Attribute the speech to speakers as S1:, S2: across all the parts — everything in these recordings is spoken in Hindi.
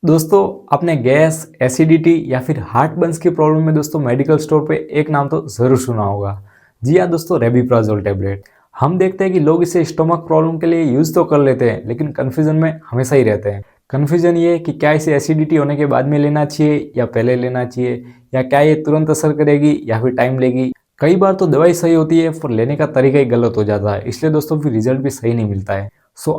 S1: दोस्तों आपने गैस, एसिडिटी या फिर हार्ट बर्न्स की प्रॉब्लम में दोस्तों मेडिकल स्टोर पे एक नाम तो ज़रूर सुना होगा। जी हाँ दोस्तों, रेबिप्राज़ोल टैबलेट। हम देखते हैं कि लोग इसे स्टमक प्रॉब्लम के लिए यूज़ तो कर लेते हैं, लेकिन कन्फ्यूज़न में हमेशा ही रहते हैं। कन्फ्यूज़न ये है कि क्या इसे एसिडिटी होने के बाद में लेना चाहिए या पहले लेना चाहिए, या क्या ये तुरंत असर करेगी या फिर टाइम लेगी। कई बार तो दवाई सही होती है पर लेने का तरीका ही गलत हो जाता है, इसलिए दोस्तों फिर रिजल्ट भी सही नहीं मिलता है।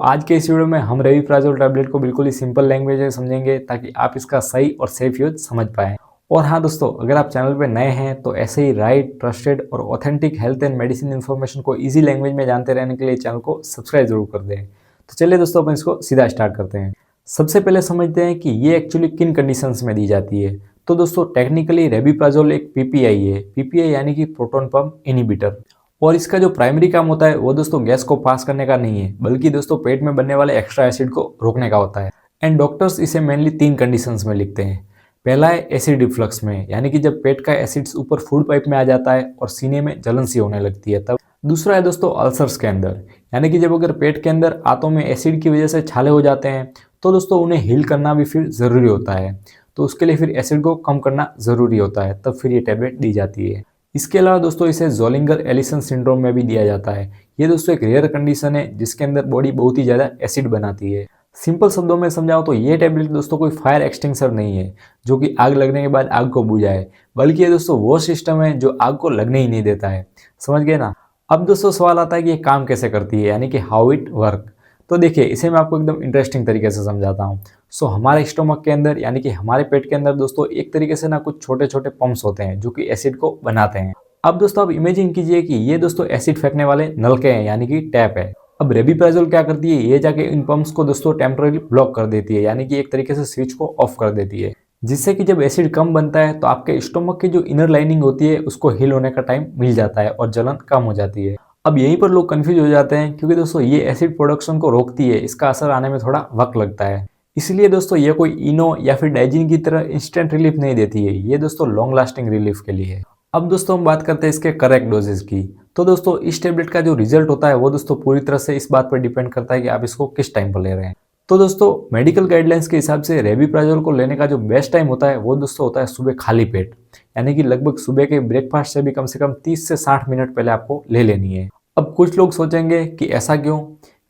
S1: आज के इस वीडियो में हम रेबिप्राज़ोल टैबलेट को बिल्कुल ही सिंपल लैंग्वेज में समझेंगे ताकि आप इसका सही और सेफ यूज समझ पाएँ। और हाँ दोस्तों, अगर आप चैनल पे नए हैं तो ऐसे ही राइट, ट्रस्टेड और authentic health and medicine information को इजी लैंग्वेज में जानते रहने के लिए चैनल को सब्सक्राइब जरूर कर दें। तो चलिए दोस्तों, अपन इसको सीधा स्टार्ट करते हैं। सबसे पहले समझते हैं कि ये एक्चुअली किन कंडीशंस में दी जाती है। तो दोस्तों टेक्निकली रेबिप्राज़ोल एक पीपीआई है। पीपीआई यानी कि प्रोटॉन पंप इनहिबिटर। और इसका जो प्राइमरी काम होता है वो दोस्तों गैस को पास करने का नहीं है, बल्कि दोस्तों पेट में बनने वाले एक्स्ट्रा एसिड को रोकने का होता है। एंड डॉक्टर्स इसे मेनली 3 कंडीशंस में लिखते हैं। पहला है एसिड रिफ्लक्स में, यानी कि जब पेट का एसिड्स ऊपर फूड पाइप में आ जाता है और सीने में जलन सी होने लगती है तब। दूसरा है दोस्तों अल्सर्स के अंदर, यानी कि जब अगर पेट के अंदर आंतों में एसिड की वजह से छाले हो जाते हैं तो दोस्तों उन्हें हील करना भी फिर ज़रूरी होता है। तो उसके लिए फिर एसिड को कम करना ज़रूरी होता है, तब फिर ये टैबलेट दी जाती है। इसके अलावा दोस्तों इसे ज़ोलिंगर एलिसन सिंड्रोम में भी दिया जाता है। ये दोस्तों एक रेयर कंडीशन है जिसके अंदर बॉडी बहुत ही ज़्यादा एसिड बनाती है। सिंपल शब्दों में समझाओ तो ये टैबलेट दोस्तों कोई फायर एक्सटिंग्विशर नहीं है जो कि आग लगने के बाद आग को बुझाए, बल्कि ये दोस्तों वो सिस्टम है जो आग को लगने ही नहीं देता है। समझ गए ना। अब दोस्तों सवाल आता है कि ये काम कैसे करती है, यानी कि हाउ इट वर्क। तो देखिए, इसे मैं आपको एकदम इंटरेस्टिंग तरीके से समझाता हूँ। हमारे स्टोमक के अंदर, यानी कि हमारे पेट के अंदर दोस्तों एक तरीके से ना कुछ छोटे छोटे पंप्स होते हैं जो कि एसिड को बनाते हैं। अब दोस्तों आप इमेजिन कीजिए कि ये दोस्तों एसिड फेंकने वाले नलके हैं, यानी कि टैप है। अब रेबिप्राज़ोल क्या करती है, ये जाके इन पंप्स को दोस्तों टेम्पररी ब्लॉक कर देती है, यानी कि एक तरीके से स्विच को ऑफ कर देती है, जिससे कि जब एसिड कम बनता है तो आपके स्टोमक की जो इनर लाइनिंग होती है उसको हील होने का टाइम मिल जाता है और जलन कम हो जाती है। अब यहीं पर लोग कंफ्यूज हो जाते हैं, क्योंकि दोस्तों ये एसिड प्रोडक्शन को रोकती है, इसका असर आने में थोड़ा वक्त लगता है। इसलिए दोस्तों ये कोई इनो या फिर डाइजिन की तरह इंस्टेंट रिलीफ नहीं देती है, ये दोस्तों लॉन्ग लास्टिंग रिलीफ के लिए है। अब दोस्तों हम बात करते हैं इसके करेक्ट डोजेज की। तो दोस्तों इस टेबलेट का जो रिजल्ट होता है वो दोस्तों पूरी तरह से इस बात पर डिपेंड करता है कि आप इसको किस टाइम पर ले रहे हैं। तो दोस्तों मेडिकल गाइडलाइंस के हिसाब से रेबिप्राज़ोल को लेने का जो बेस्ट टाइम होता है वो दोस्तों होता है सुबह खाली पेट, यानी कि लगभग सुबह के ब्रेकफास्ट से भी कम से कम 30 से 60 मिनट पहले आपको ले लेनी है। अब कुछ लोग सोचेंगे कि ऐसा क्यों,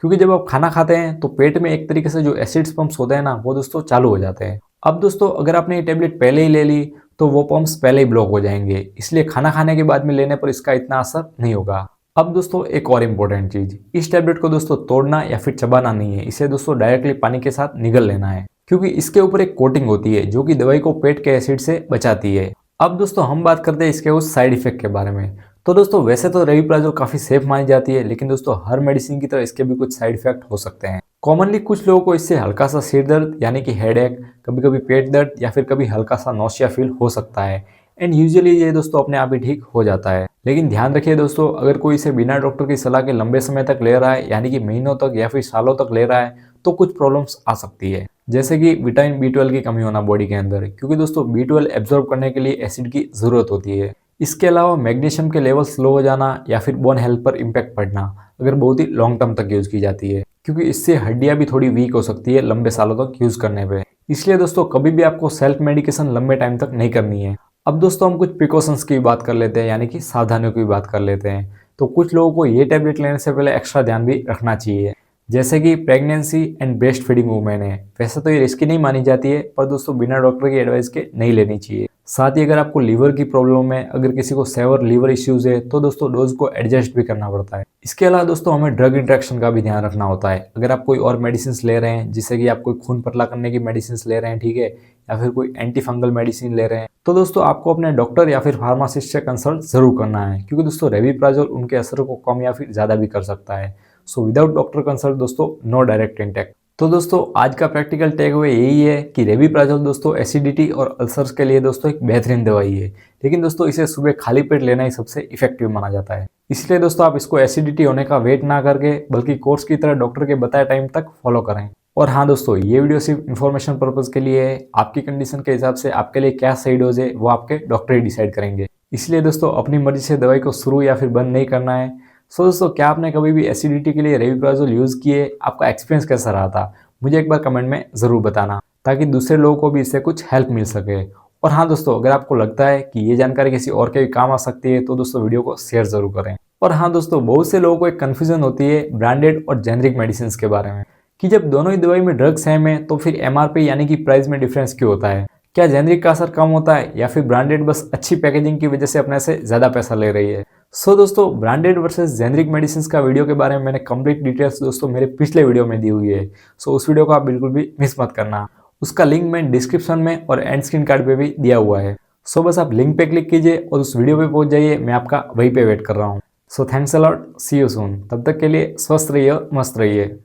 S1: क्योंकि जब आप खाना खाते हैं तो पेट में एक तरीके से जो एसिड्स पंप्स होते हैं ना वो दोस्तों चालू हो जाते हैं। अब दोस्तों अगर आपने ये टेबलेट पहले ही ले ली तो वो पंप्स पहले ही ब्लॉक हो जाएंगे, इसलिए खाना खाने के बाद में लेने पर इसका इतना असर नहीं होगा। अब दोस्तों एक और इम्पोर्टेंट चीज, इस टेबलेट को दोस्तों तोड़ना या फिर चबाना नहीं है, इसे दोस्तों डायरेक्टली पानी के साथ निगल लेना है, क्योंकि इसके ऊपर एक कोटिंग होती है जो कि दवाई को पेट के एसिड से बचाती है। अब दोस्तों हम बात करते हैं इसके उस साइड इफेक्ट के बारे में। तो दोस्तों वैसे तो रेबिप्राज़ोल काफी सेफ मानी जाती है, लेकिन दोस्तों हर मेडिसिन की तरह इसके भी कुछ साइड इफेक्ट हो सकते हैं। कॉमनली कुछ लोगों को इससे हल्का सा सिर दर्द, यानी कि हेडेक, कभी कभी पेट दर्द या फिर कभी हल्का सा नौसिया फील हो सकता है। एंड यूजुअली ये दोस्तों अपने आप ही ठीक हो जाता है। लेकिन ध्यान रखिए दोस्तों, अगर कोई इसे बिना डॉक्टर की सलाह के लंबे समय तक ले रहा है, यानी कि महीनों तक या फिर सालों तक ले रहा है, तो कुछ प्रॉब्लम्स आ सकती है, जैसे कि विटामिन B12 की कमी होना बॉडी के अंदर, क्योंकि दोस्तों B12 एब्जॉर्ब करने के लिए एसिड की जरूरत होती है। इसके अलावा मैग्नीशियम के लेवल स्लो हो जाना या फिर बोन हेल्थ पर इम्पैक्ट पड़ना, अगर बहुत ही लॉन्ग टर्म तक यूज की जाती है, क्योंकि इससे हड्डियां भी थोड़ी वीक हो सकती है लंबे सालों तक यूज करने पे। इसलिए दोस्तों कभी भी आपको सेल्फ मेडिकेशन लंबे टाइम तक नहीं करनी है। अब दोस्तों हम कुछ प्रिकॉशंस की बात कर लेते हैं, यानी कि सावधानियों की बात कर लेते हैं। तो कुछ लोगों को ये टैबलेट लेने से पहले एक्स्ट्रा ध्यान भी रखना चाहिए, जैसे कि pregnancy and breast feeding women है। वैसे तो ये रिस्की नहीं मानी जाती है, पर दोस्तों बिना डॉक्टर की एडवाइस के नहीं लेनी चाहिए। साथ ही अगर आपको लीवर की प्रॉब्लम है, अगर किसी को सेवर लीवर इश्यूज है, तो दोस्तों डोज को एडजस्ट भी करना पड़ता है। इसके अलावा दोस्तों हमें ड्रग इंटरेक्शन का भी ध्यान रखना होता है। अगर आप कोई और मेडिसिन ले रहे हैं, जैसे कि आप कोई खून पतला करने की मेडिसिन ले रहे हैं, ठीक है, या फिर कोई एंटी फंगल मेडिसिन ले रहे हैं, तो दोस्तों आपको अपने डॉक्टर या फिर फार्मासिस्ट से कंसल्ट जरूर करना है, क्योंकि दोस्तों रेबिप्राज़ोल उनके असर को कम या फिर ज्यादा भी कर सकता है। विदाउट डॉक्टर कंसल्ट दोस्तों नो डायरेक्ट इंटेक्ट। तो दोस्तों आज का प्रैक्टिकल टेक अवे यही है कि रेबिप्राज़ोल दोस्तों एसिडिटी और अल्सर्स के लिए दोस्तों एक बेहतरीन दवाई है, लेकिन दोस्तों इसे सुबह खाली पेट लेना ही सबसे इफेक्टिव माना जाता है। इसलिए दोस्तों आप इसको एसिडिटी होने का वेट ना करके बल्कि कोर्स की तरह डॉक्टर के बताए टाइम तक फॉलो करें। और हाँ दोस्तों, ये वीडियो सिर्फ इन्फॉर्मेशन पर्पज के लिए है। आपकी कंडीशन के हिसाब से आपके लिए क्या सही डोज है वो आपके डॉक्टर ही डिसाइड करेंगे। इसलिए दोस्तों अपनी मर्जी से दवाई को शुरू या फिर बंद नहीं करना है। दोस्तों क्या आपने कभी भी एसिडिटी के लिए रेबिप्राज़ोल यूज़ किए, आपका एक्सपीरियंस कैसा रहा था, मुझे एक बार कमेंट में ज़रूर बताना, ताकि दूसरे लोगों को भी इससे कुछ हेल्प मिल सके। और हाँ दोस्तों, अगर आपको लगता है कि ये जानकारी किसी और के भी काम आ सकती है तो दोस्तों वीडियो को शेयर ज़रूर करें। और हाँ दोस्तों, बहुत से लोगों को एक कन्फ्यूजन होती है ब्रांडेड और जेनरिक मेडिसिन के बारे में, कि जब दोनों ही दवाई में ड्रग सेम है तो फिर एमआरपी यानी कि प्राइस में डिफरेंस क्यों होता है। क्या जेनरिक का असर कम होता है या फिर ब्रांडेड बस अच्छी पैकेजिंग की वजह से अपने से ज़्यादा पैसा ले रही है। सो दोस्तों, ब्रांडेड वर्सेस जेनरिक मेडिसिन का वीडियो के बारे में मैंने कंप्लीट डिटेल्स दोस्तों मेरे पिछले वीडियो में दी हुई है। सो उस वीडियो को आप बिल्कुल भी मिस मत करना। उसका लिंक मैं डिस्क्रिप्शन में और एंड स्क्रीन कार्ड पे भी दिया हुआ है। सो बस आप लिंक पे क्लिक कीजिए और उस वीडियो पे पहुंच जाइए। मैं आपका वहीं पे वेट कर रहा हूँ। So thanks a lot, see you soon. तब तक के लिए स्वस्थ रहिए, मस्त रहिए।